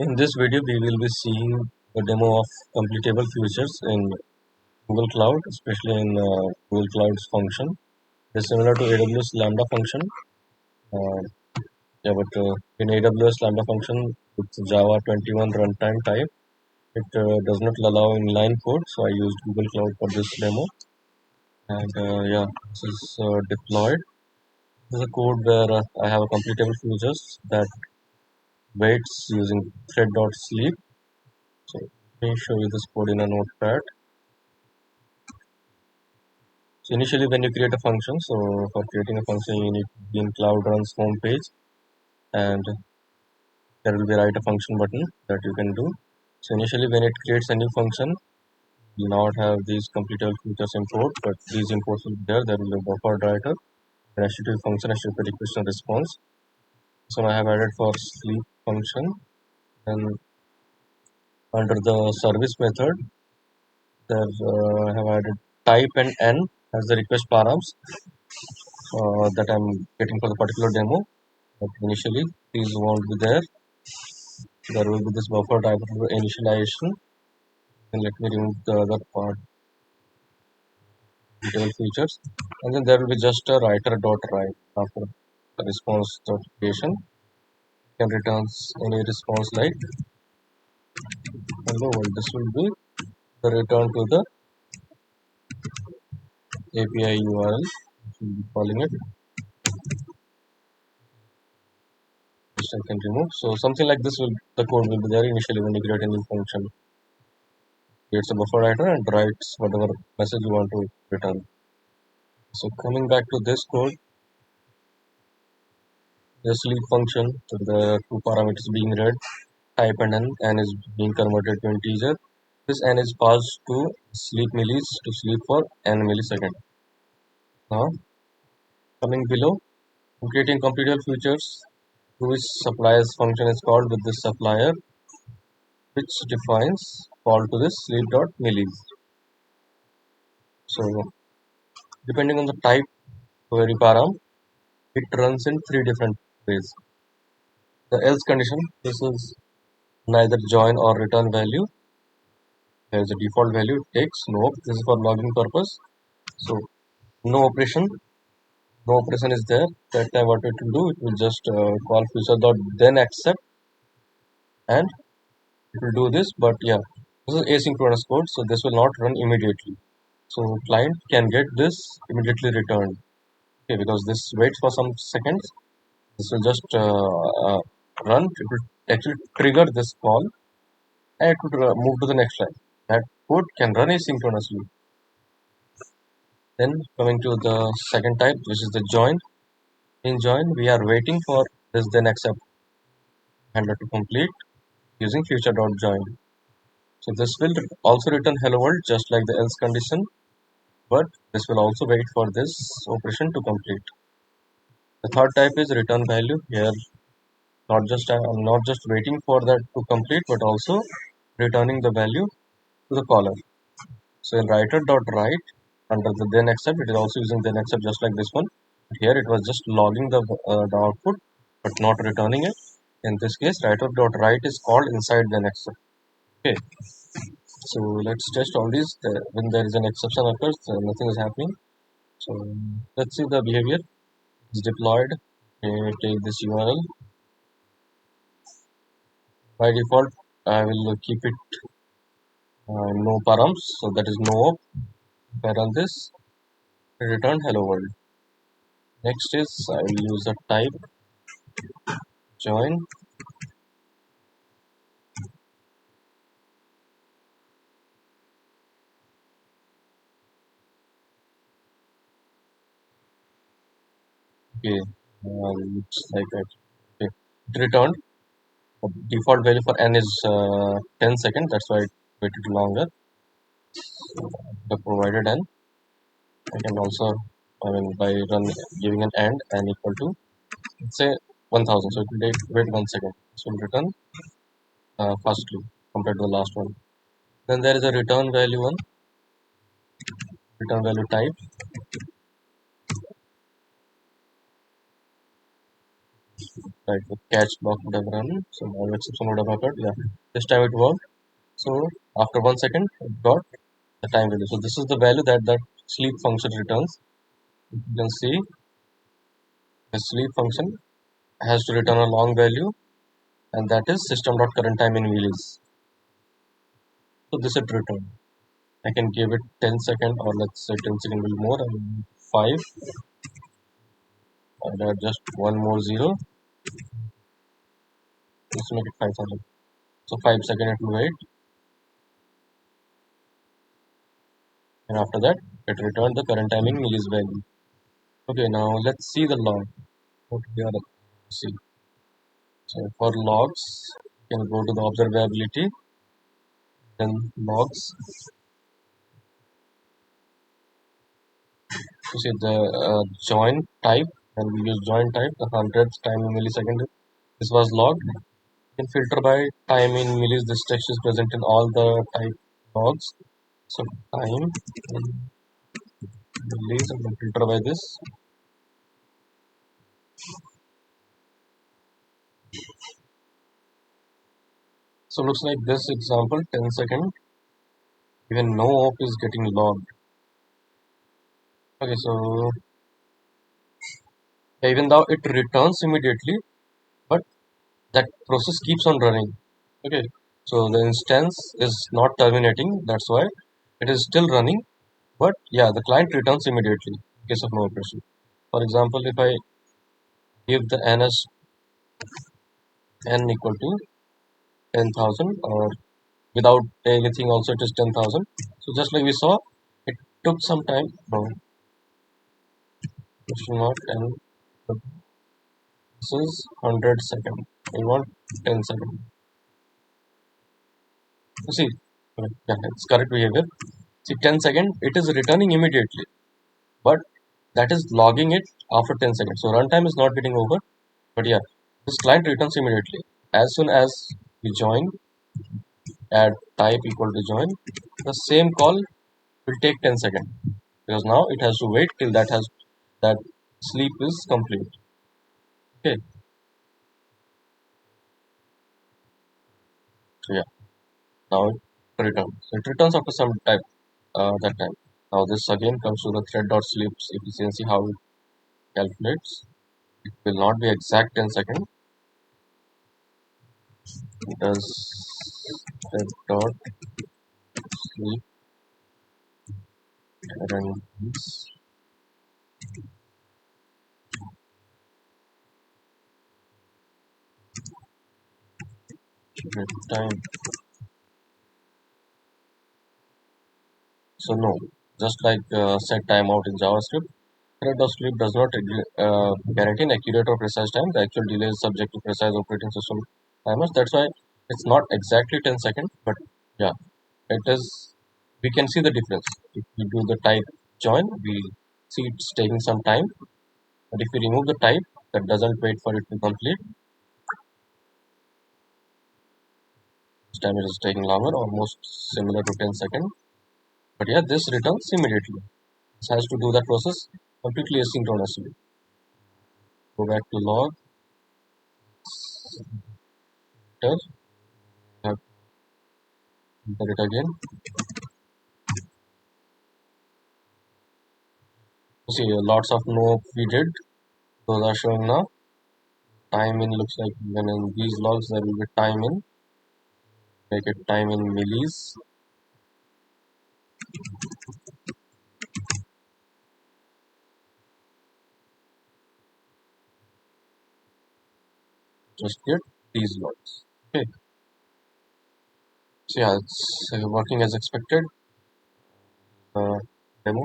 In this video, we will be seeing a demo of completable futures in Google Cloud, especially in Google Cloud's function. It's similar to AWS Lambda function. Uh, but in AWS Lambda function, it's Java 21 runtime type. It does not allow inline code, so I used Google Cloud for this demo. And this is deployed. This is a code where I have a completable futures that waits using thread.sleep. So let me show you this code in a notepad. So initially when you create a function, so for creating a function you need to be in CloudRun's home page, and there will be write a function button that you can do. So initially when it creates a new function, it will not have these completable features import, but these imports will be there. There will be a buffer writer, an HTTP function, HTTP request and response. So I have added for sleep function, and under the service method, there I have added type and n as the request params that I'm getting for the particular demo. But initially these won't be there. There will be this buffer type of initialization, and let me remove the other part, detail features, and then there will be just a writer dot write after the response dot creation. Can returns any response like hello world. This will be the return to the API URL. We'll be calling it. Which I can remove. So something like this will the code will be there initially when you create a new function. Creates a buffer writer and writes whatever message you want to return. So coming back to this code, the sleep function, so the two parameters being read, type and n is being converted to integer. This n is passed to sleep millis to sleep for n millisecond. Now coming below, creating completable features, which suppliers function is called with this supplier, which defines call to this sleep.millis. So depending on the type query param, it runs in three different ways. The else condition, this is neither join or return value. There is a default value, it takes no. This is for logging purpose. So no operation is there. That time what it will do, it will just call future dot then accept, and it will do this. But yeah, this is asynchronous code, so this will not run immediately. So client can get this immediately returned. Okay, because this waits for some seconds. This will just run. It will actually trigger this call, and it would move to the next line. That code can run asynchronously. Then coming to the second type, which is the join. In join, we are waiting for this then accept handler to complete using future.join. So this will also return hello world just like the else condition, but this will also wait for this operation to complete. The third type is return value. Here, I'm not just waiting for that to complete, but also returning the value to the caller. So in writer.write under the then accept, it is also using then accept just like this one. But here it was just logging the output, but not returning it. In this case, writer.write is called inside then accept. Okay. So let's test all these. When there is an exception occurs, nothing is happening. So let's see the behavior. It's deployed. Okay, take this URL. By default, I will keep it no params, so that is no op. If I run this, it return hello world. Next is I will use the type join. Okay, looks like that. Okay, it returned. The default value for n is 10 seconds. That's why it waited longer. So the provided n. I can also, by giving an and n equal to, let's say 1000. So it will wait 1 second. So it will return fastly compared to the last one. Then there is a return value one, return value type. Right, the catch block would have run. So now exception would have occurred. Yeah, this time it worked. So after 1 second, it got the time value. So this is the value that the sleep function returns. You can see the sleep function has to return a long value, and that is system.current time in millis. So this it return. I can give it 10 second, or let's say 10 second will be more, and 5, and add just one more zero. Let's make it 5,000. So 5 second it will wait, and after that it returned the current time in millis value. Okay, now let's see the log. Okay, here, see. So for logs, you can go to the observability, then logs. You see the join type, and we use join type, the hundredth time in millisecond. This was logged. You can filter by time in millis. This text is present in all the type logs. So time in millis, and then filter by this. So looks like this example, 10 second, even no op is getting logged. Okay, so even though it returns immediately, but that process keeps on running. Okay, so the instance is not terminating, that's why it is still running, but yeah, the client returns immediately in case of no operation. For example, if I give the n as n equal to 10,000, or without anything also it is 10,000. So just like we saw, it took some time. No, question mark, and this is 100 second. I want 10 second. You see, yeah, it's correct behavior. See, 10 second, it is returning immediately, but that is logging it after 10 seconds. So runtime is not getting over, but yeah, this client returns immediately. As soon as we join, add type equal to join, the same call will take 10 seconds, because now it has to wait till that sleep is complete. Okay, so yeah, now it returns. So it returns after some time, that time. Now this again comes to the thread.sleeps efficiency, how it calculates. It will not be exact 10 seconds. It does thread.sleep runs with time. So no, just like set timeout in JavaScript, thread.sleep does not guarantee an accurate or precise time. The actual delay is subject to precise operating system timers. That's why it's not exactly 10 seconds, but yeah, it is. We can see the difference. If we do the type join, we see it's taking some time. But if we remove the type, that doesn't wait for it to complete. This time it is taking longer, almost similar to 10 seconds. But yeah, this returns immediately. This has to do that process completely asynchronously. Go back to log, enter, enter it again. You see, lots of no we did. Those are showing now. Time in looks like even in these logs there will be time in. Make it time in millis. Just get these logs. Okay. So yeah, it's working as expected. Demo.